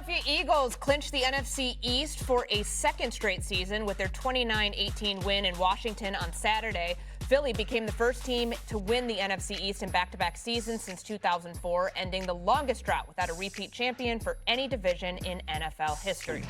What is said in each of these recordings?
Philadelphia Eagles clinched the NFC East for a second straight season with their 29-18 win in Washington on Saturday. Philly became the first team to win the NFC East in back-to-back seasons since 2004, ending the longest drought without a repeat champion for any division in NFL history.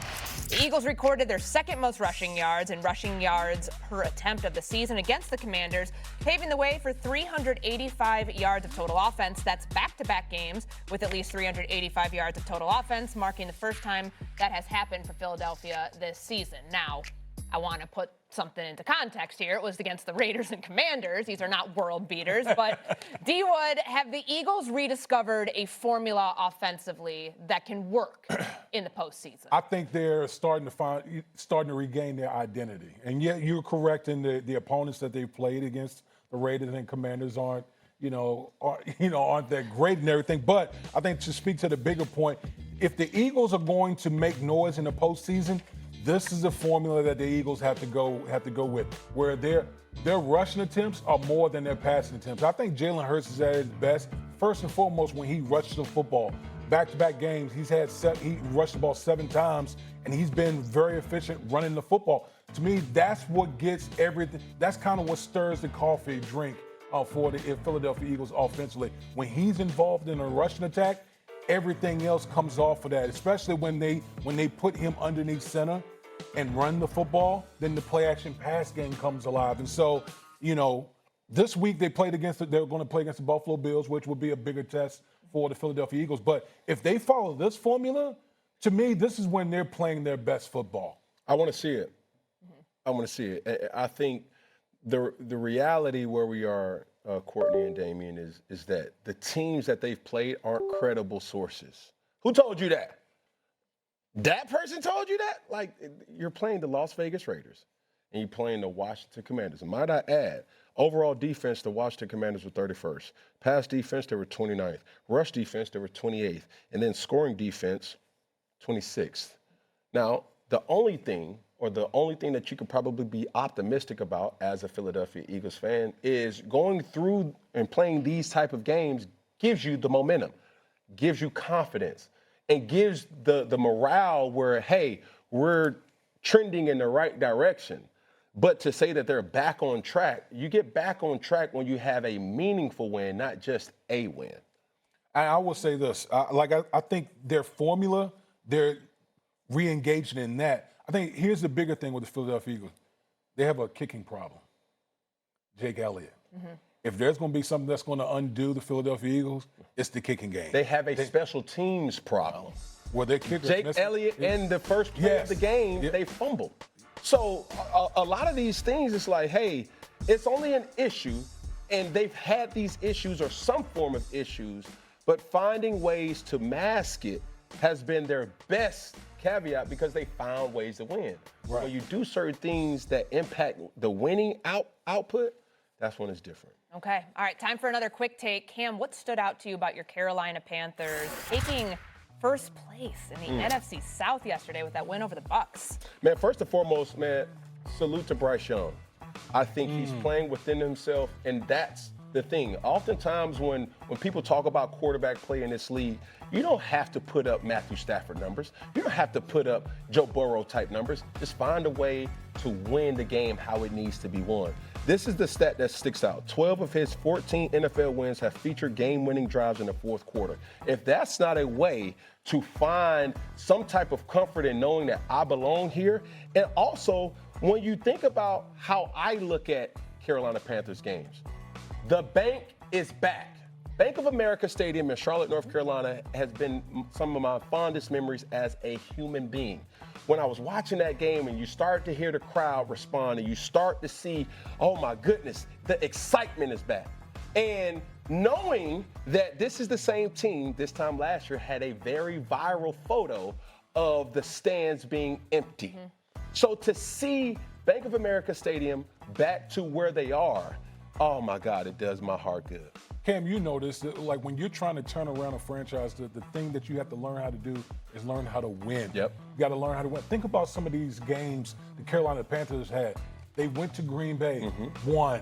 The Eagles recorded their second most rushing yards and rushing yards per attempt of the season against the Commanders, paving the way for 385 yards of total offense. That's back-to-back games with at least 385 yards of total offense, marking the first time that has happened for Philadelphia this season. Now, I want to put something into context here. It was against the Raiders and Commanders. These are not world beaters. But, D. Wood, have the Eagles rediscovered a formula offensively that can work in the postseason? I think they're starting to regain their identity. And yet you're correct in the opponents that they played against. The Raiders and Commanders aren't that great and everything. But I think to speak to the bigger point, if the Eagles are going to make noise in the postseason, this is the formula that the Eagles have to go with, where their rushing attempts are more than their passing attempts. I think Jalen Hurts is at his best, first and foremost, when he rushes the football. Back-to-back games, he rushed the ball 7 times, and he's been very efficient running the football. To me, that's what gets everything. That's kind of what stirs the coffee drink for the Philadelphia Eagles offensively. When he's involved in a rushing attack, everything else comes off of that, especially when they put him underneath center and run the football, then the play-action pass game comes alive. And so, this week they're going to play against the Buffalo Bills, which will be a bigger test for the Philadelphia Eagles. But if they follow this formula, to me, this is when they're playing their best football. I want to see it. I want to see it. I think the reality where we are, Courtney and Damian, is that the teams that they've played aren't credible sources. Who told you that? That person told you that? Like, you're playing the Las Vegas Raiders and you're playing the Washington Commanders. And might I add, overall defense, the Washington Commanders were 31st. Pass defense, they were 29th. Rush defense, they were 28th. And then scoring defense, 26th. Now, the only thing that you could probably be optimistic about as a Philadelphia Eagles fan is going through and playing these type of games gives you the momentum, gives you confidence, and gives the morale where, hey, we're trending in the right direction. But to say that they're back on track, you get back on track when you have a meaningful win, not just a win. I will say this. I think their formula, they're re-engaging in that. I think here's the bigger thing with the Philadelphia Eagles. They have a kicking problem. Jake Elliott. Mm-hmm. If there's going to be something that's going to undo the Philadelphia Eagles, it's the kicking game. They have a special teams problem. Well, their kickers, Jake Elliott in the first play of the game, they fumbled. So a lot of these things, it's like, hey, it's only an issue, and they've had these issues or some form of issues, but finding ways to mask it has been their best caveat because they found ways to win. Right. When you do certain things that impact the winning output, that's when it's different. Okay. All right. Time for another quick take. Cam, what stood out to you about your Carolina Panthers taking first place in the NFC South yesterday with that win over the Bucs? Man, first and foremost, salute to Bryce Young. I think he's playing within himself, and that's the thing. Oftentimes when people talk about quarterback play in this league, you don't have to put up Matthew Stafford numbers. You don't have to put up Joe Burrow type numbers. Just find a way to win the game how it needs to be won. This is the stat that sticks out. 12 of his 14 NFL wins have featured game-winning drives in the fourth quarter. If that's not a way to find some type of comfort in knowing that I belong here, and also when you think about how I look at Carolina Panthers games, the bank is back. Bank of America Stadium in Charlotte, North Carolina has been some of my fondest memories as a human being. When I was watching that game and you start to hear the crowd respond and you start to see, oh my goodness, the excitement is back. And knowing that this is the same team this time last year had a very viral photo of the stands being empty. Mm-hmm. So to see Bank of America Stadium back to where they are, oh my God, it does my heart good. Cam, you know this, like when you're trying to turn around a franchise, the thing that you have to learn how to do is learn how to win. Yep. You got to learn how to win. Think about some of these games the Carolina Panthers had. They went to Green Bay, won.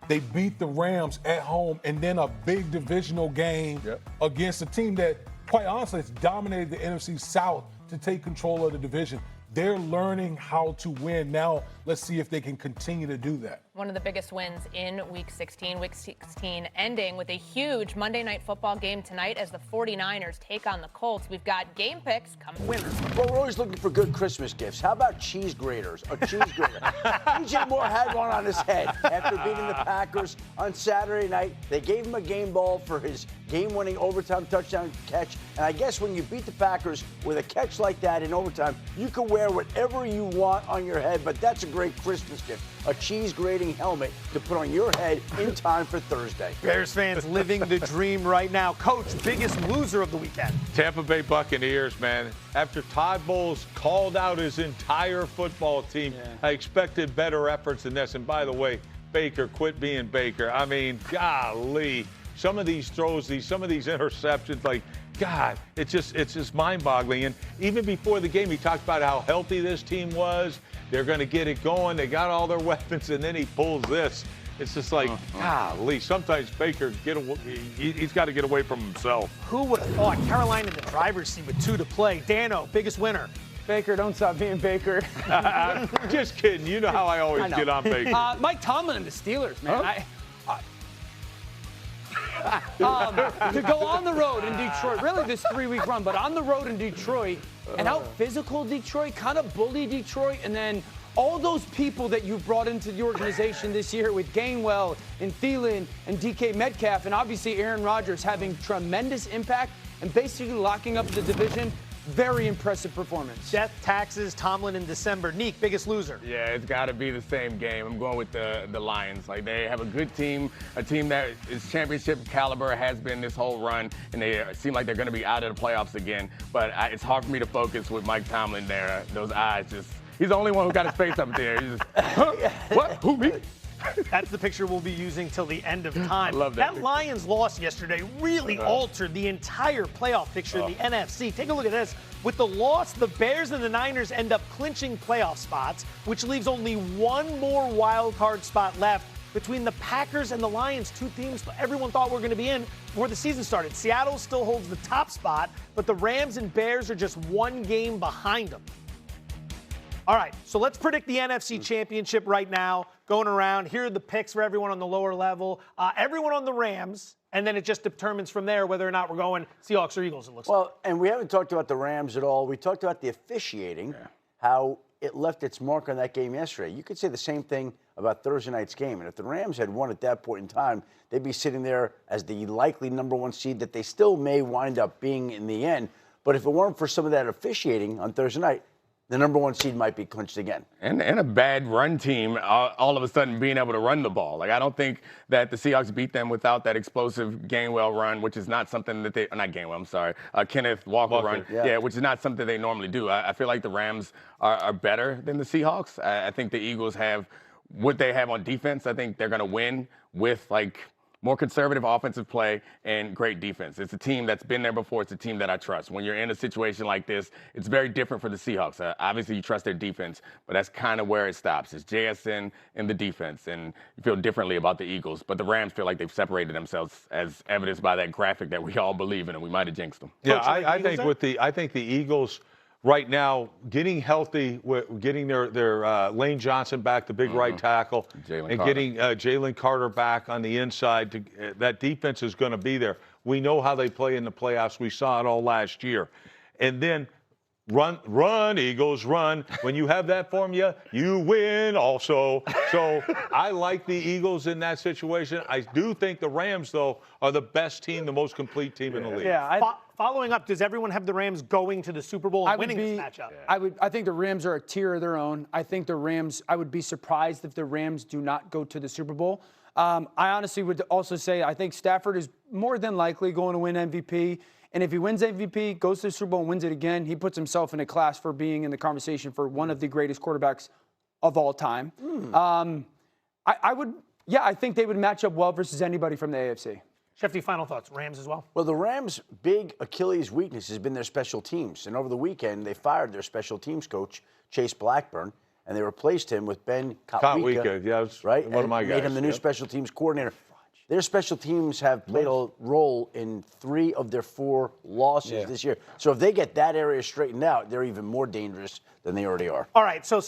They beat the Rams at home, and then a big divisional game against a team that quite honestly, it's dominated the NFC South to take control of the division. They're learning how to win. Now, let's see if they can continue to do that. One of the biggest wins in Week 16. Week 16 ending with a huge Monday Night Football game tonight as the 49ers take on the Colts. We've got game picks coming. Winner. Well, we're always looking for good Christmas gifts. How about cheese graters? A cheese grater. DJ Moore had one on his head after beating the Packers on Saturday night. They gave him a game ball for his game-winning overtime touchdown catch. And I guess when you beat the Packers with a catch like that in overtime, you can wear whatever you want on your head, but that's a great Christmas gift. A cheese grating helmet to put on your head in time for Thursday. Bears fans living the dream right now. Coach, biggest loser of the weekend. Tampa Bay Buccaneers, man. After Todd Bowles called out his entire football team, I expected better efforts than this. And by the way, Baker, quit being Baker. I mean, golly. Some of these throws, some of these interceptions, like, God, it's just mind-boggling. And even before the game, he talked about how healthy this team was. They're going to get it going. They got all their weapons, and then he pulls this. It's just like, golly, sometimes Baker, he's got to get away from himself. Who would have thought Carolina in the driver's seat with 2 to play? Dano, biggest winner. Baker, don't stop being Baker. Just kidding. You know how I always get on Baker. Mike Tomlin and the Steelers, man. To go on the road in Detroit, really this 3-week run, but on the road in Detroit and out physical Detroit, kind of bully Detroit, and then all those people that you've brought into the organization this year with Gainwell and Thielen and DK Metcalf, and obviously Aaron Rodgers having tremendous impact and basically locking up the division. Very impressive performance. Death, taxes, Tomlin in December. Neek, biggest loser. Yeah, it's got to be the same game. I'm going with the Lions. Like, they have a good team, a team that is championship caliber, has been this whole run, and they seem like they're going to be out of the playoffs again. But it's hard for me to focus with Mike Tomlin there. Those eyes just, he's the only one who got his face up there. He's just, huh? What? Who, me? That's the picture we'll be using till the end of time. I love that. That Lions loss yesterday really altered the entire playoff picture of the NFC. Take a look at this. With the loss, the Bears and the Niners end up clinching playoff spots, which leaves only one more wild card spot left between the Packers and the Lions, 2 teams everyone thought were going to be in before the season started. Seattle still holds the top spot, but the Rams and Bears are just 1 game behind them. All right, so let's predict the NFC Championship right now. Going around, here are the picks for everyone on the lower level. Everyone on the Rams, and then it just determines from there whether or not we're going Seahawks or Eagles, it looks like. Well, and we haven't talked about the Rams at all. We talked about the officiating, how it left its mark on that game yesterday. You could say the same thing about Thursday night's game. And if the Rams had won at that point in time, they'd be sitting there as the likely #1 seed that they still may wind up being in the end. But if it weren't for some of that officiating on Thursday night, the #1 seed might be clinched again. And a bad run team, all of a sudden being able to run the ball. Like, I don't think that the Seahawks beat them without that explosive Gainwell run, which is not something that they, not Gainwell, I'm sorry, Kenneth Walker run. Yeah, which is not something they normally do. I feel like the Rams are better than the Seahawks. I think the Eagles have what they have on defense. I think they're going to win with, like, more conservative offensive play and great defense. It's a team that's been there before. It's a team that I trust. When you're in a situation like this, it's very different for the Seahawks. Obviously, you trust their defense, but that's kind of where it stops. It's JSN and the defense, and you feel differently about the Eagles. But the Rams feel like they've separated themselves, as evidenced by that graphic that we all believe in, and we might have jinxed them. Yeah, I think the Eagles right now getting healthy, getting their Lane Johnson back, the big right tackle, and getting Jalen Carter back on the inside. That defense is going to be there. We know how they play in the playoffs. We saw it all last year. And then run, Eagles, run. When you have that formula, you win also. So I like the Eagles in that situation. I do think the Rams, though, are the best team, the most complete team in the league. Yeah, Following up, does everyone have the Rams going to the Super Bowl and winning this matchup? I think the Rams are a tier of their own. I think the Rams, I would be surprised if the Rams do not go to the Super Bowl. I honestly would also say I think Stafford is more than likely going to win MVP. And if he wins MVP, goes to the Super Bowl and wins it again, he puts himself in a class for being in the conversation for one of the greatest quarterbacks of all time. I think they would match up well versus anybody from the AFC. Shefty, final thoughts. Rams as well? Well, the Rams' big Achilles weakness has been their special teams. And over the weekend, they fired their special teams coach, Chase Blackburn, and they replaced him with Ben Kotwika. Yeah, right? One of my guys. Made him the new special teams coordinator. Their special teams have played a role in 3 of their 4 losses this year. So if they get that area straightened out, they're even more dangerous than they already are. All right, so